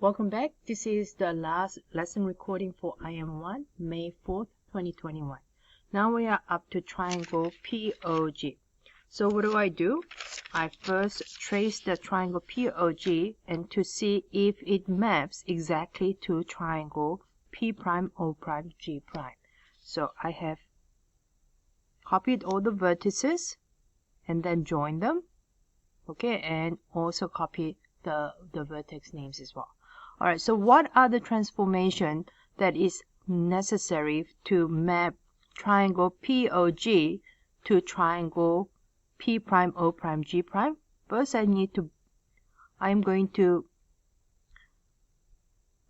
Welcome back. This is the last lesson recording for IM1, May 4th, 2021. Now we are up to triangle POG. So what do? I first trace the triangle POG and to see if it maps exactly to triangle P prime, O prime, G prime. So I have copied all the vertices and then joined them. Okay, and also copy the vertex names as well. All right, so what are the transformation that is necessary to map triangle POG to triangle P prime, O prime, G prime? First, I'm going to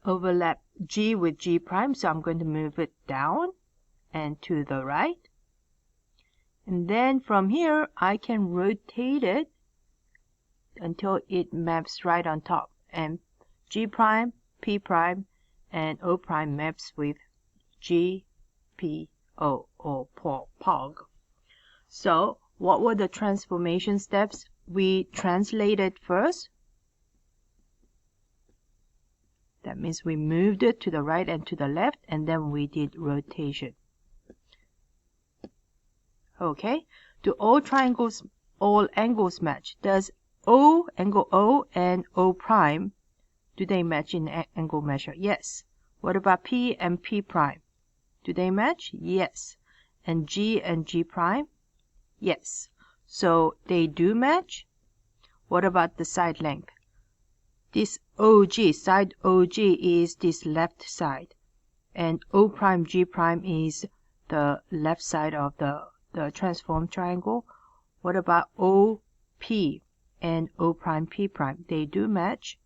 overlap G with G prime, so I'm going to move it down and to the right. And then from here, I can rotate it until it maps right on top. And G prime, P prime, and O prime maps with G, P, O, or POG. So what were the transformation steps? We translated first. That means we moved it to the right and to the left, and then we did rotation. Okay, do all angles match? Does angle O and O prime, do they match in angle measure? Yes. What about P and P prime? Do they match? Yes. And G prime? Yes. So they do match. What about the side length? This OG, side OG is this left side. And O prime, G prime is the left side of the transformed triangle. What about OP and O prime, P prime? They do match.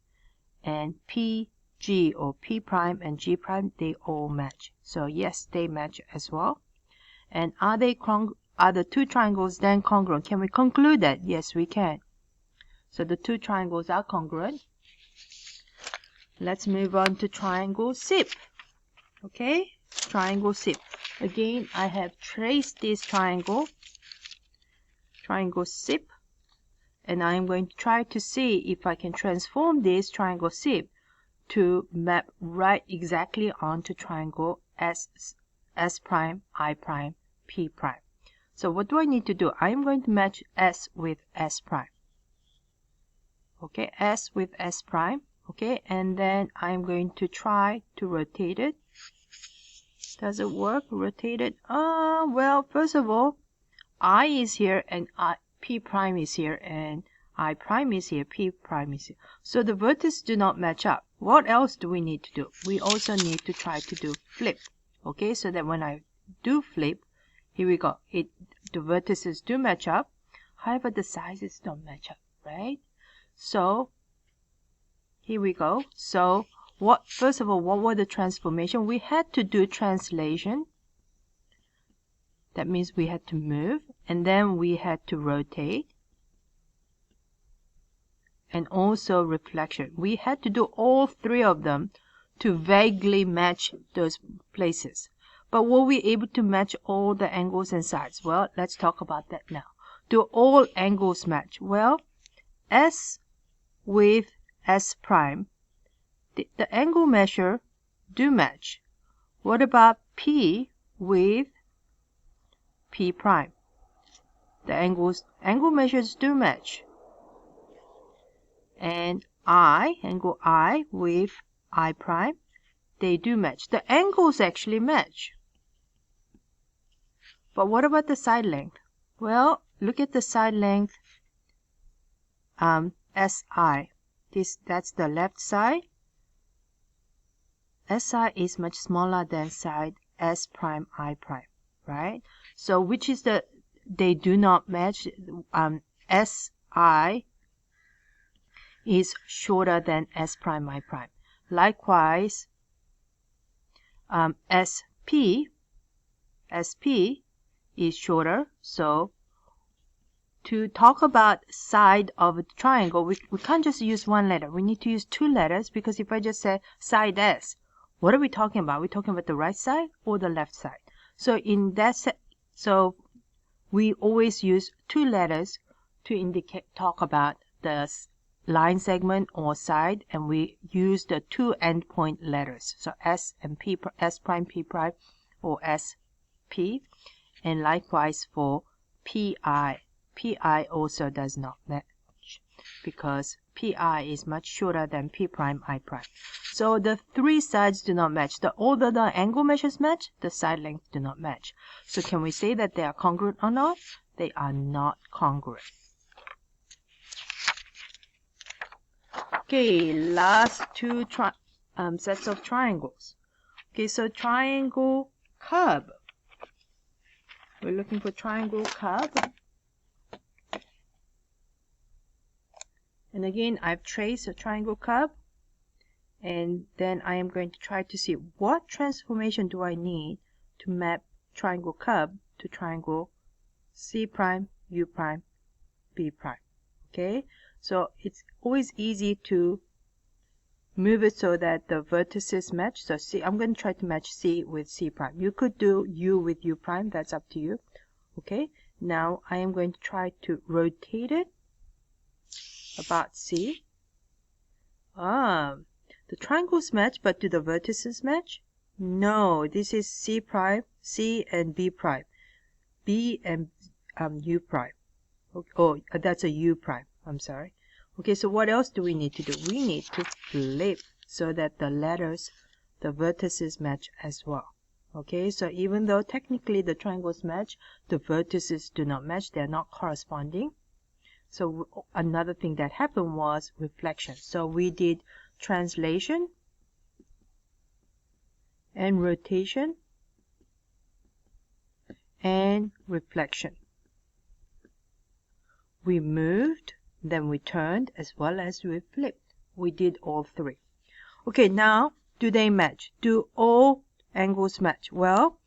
And P, G, or P prime and G prime, they all match. So yes, they match as well. And are the two triangles then congruent? Can we conclude that? Yes, we can. So the two triangles are congruent. Let's move on to triangle SIP. Okay, triangle SIP. Again, I have traced this triangle SIP. And I'm going to try to see if I can transform this triangle SIP to map right exactly onto triangle S prime, I prime, P prime. So what do I need to do? I'm going to match S with S prime. Okay, S with S prime. Okay, and then I'm going to try to rotate it. Does it work? Rotate it? Well, first of all, I is here and P prime is here and I prime is here, P prime is here. So the vertices do not match up. What else do we need to do? We also need to try to do flip. Okay, so that when I do flip, here we go. The vertices do match up. However, the sizes don't match up, right? So here we go. So first of all, what were the transformation? We had to do translation. That means we had to move, and then we had to rotate, and also reflection. We had to do all three of them to vaguely match those places. But were we able to match all the angles and sides? Well, let's talk about that now. Do all angles match? Well, S with S prime, the angle measure do match. What about P with P prime? The angle measures do match. And angle I with I prime, they do match. The angles actually match. But what about the side length? Well, look at the side length SI. That's the left side. SI is much smaller than side S prime, I prime, right? So which is they do not match. SI is shorter than S prime, I prime. Likewise, SP is shorter. So to talk about side of a triangle, we can't just use one letter. We need to use two letters, because if I just say side S, what are we talking about? We're talking about the right side or the left side. So so we always use two letters to talk about the line segment or side, and we use the two endpoint letters. So S and P, S prime, P prime, or SP. And likewise for PI. PI also does not match because PI is much shorter than P prime, I prime. So the three sides do not match. Although the angle measures match, the side lengths do not match. So can we say that they are congruent or not? They are not congruent. Okay, last two sets of triangles. Okay, so triangle curve. We're looking for triangle curve. And again, I've traced a triangle curve. And then I am going to try to see what transformation do I need to map triangle curve to triangle C prime, U prime, B prime. Okay, so it's always easy to move it so that the vertices match. So C, I'm going to try to match C with C prime. You could do U with U prime, that's up to you. Okay, now I am going to try to rotate it about C. The triangles match, but do the vertices match? No, this is C prime, C and B prime, B and U prime. Oh, that's a U prime. I'm sorry. Okay, so what else do we need to do? We need to flip so that the letters, the vertices match as well. Okay, so even though technically the triangles match, the vertices do not match. They're not corresponding. So another thing that happened was reflection. So we did translation and rotation and reflection. We moved, then we turned, as well as we flipped. We did all three. Okay, now do they match? Do all angles match? Well,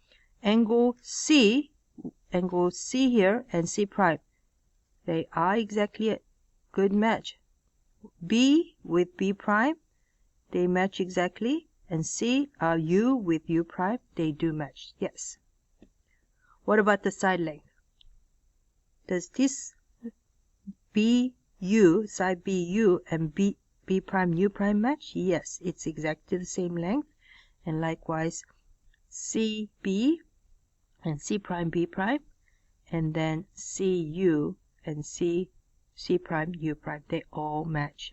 angle C here and C prime, they are exactly a good match. B with B prime, they match exactly, and U with U prime, they do match. Yes. What about the side length? Does this BU, side BU and B prime U prime match? Yes, it's exactly the same length. And likewise CB and C prime B prime, and then CU and C prime U prime, they all match.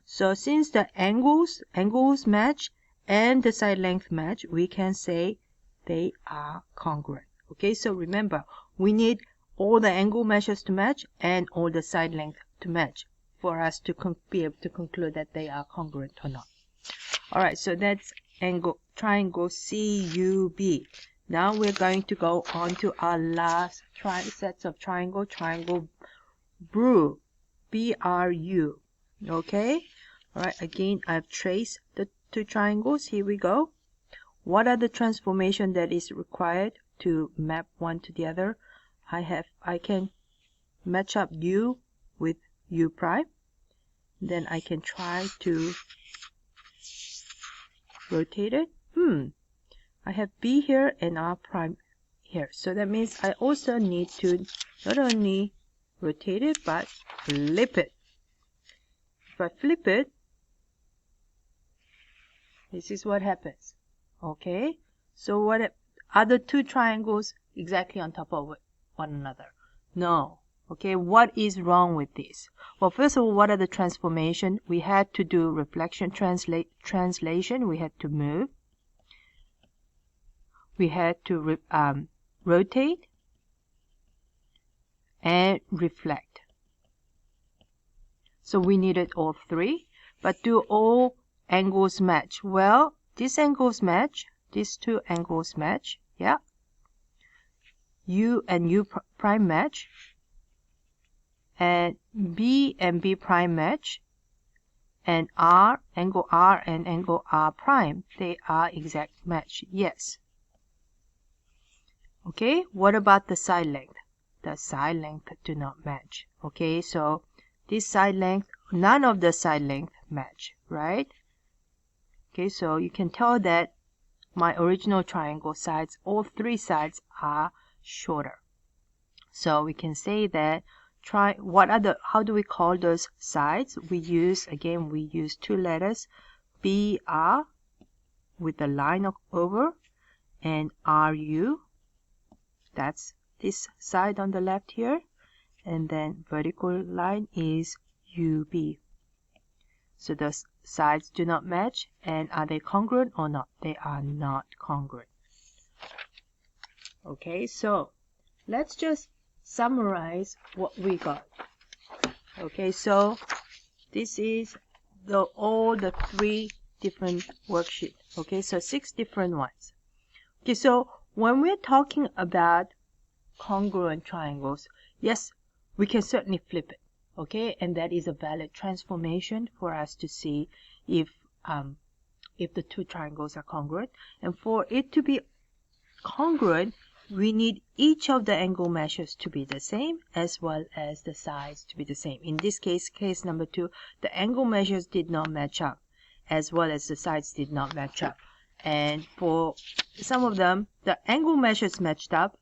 So since the angles match and the side length match, we can say they are congruent. Okay, so remember, we need all the angle measures to match and all the side length to match for us to be able to conclude that they are congruent or not. Alright, so that's triangle CUB. Now we're going to go on to our last sets of triangle BRU. BRU. Okay? Alright, again, I've traced the two triangles. Here we go. What are the transformation that is required to map one to the other? I can match up U with U prime. Then I can try to rotate it. I have B here and R prime here. So that means I also need to not only rotate it, but flip it. If I flip it, this is what happens. Okay, so what are the two triangles exactly on top of one another? No. Okay, what is wrong with this? Well, first of all, what are the transformation? We had to do reflection translation. We had to move. We had to rotate and reflect. So we needed all three. But do all angles match? Well, these angles match. These two angles match. Yeah. U and U prime match. And B prime match. And angle R and angle R prime, they are exact match. Yes. Okay, what about the side length? The side length do not match. Okay, so this side length, none of the side length match, right? Okay, so you can tell that my original triangle sides, all three sides are shorter. So we can say that how do we call those sides? We use two letters, BR with the line over, and RU. That's this side on the left here. And then vertical line is UB. So the sides do not match. And are they congruent or not? They are not congruent. Okay, so let's just summarize what we got. Okay, so this is all the 3 different worksheets. Okay, so 6 different ones. Okay, so when we're talking about congruent triangles, yes, we can certainly flip it. Okay, and that is a valid transformation for us to see if the 2 triangles are congruent. And for it to be congruent, we need each of the angle measures to be the same as well as the sides to be the same. In this case number 2, the angle measures did not match up as well as the sides did not match up. And for some of them, the angle measures matched up,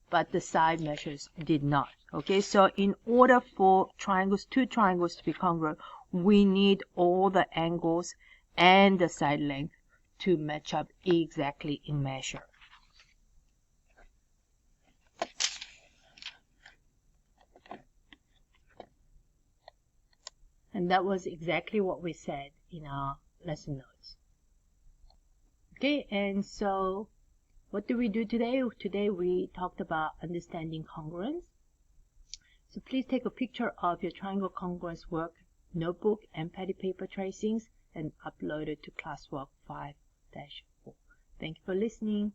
but the side measures did not. Okay, so in order for 2 triangles to be congruent, we need all the angles and the side length to match up exactly in measure. And that was exactly what we said in our lesson notes. Okay, and so what do we do today? Today we talked about understanding congruence. So please take a picture of your triangle congruence work notebook and petty paper tracings and upload it to classwork 5-4. Thank you for listening.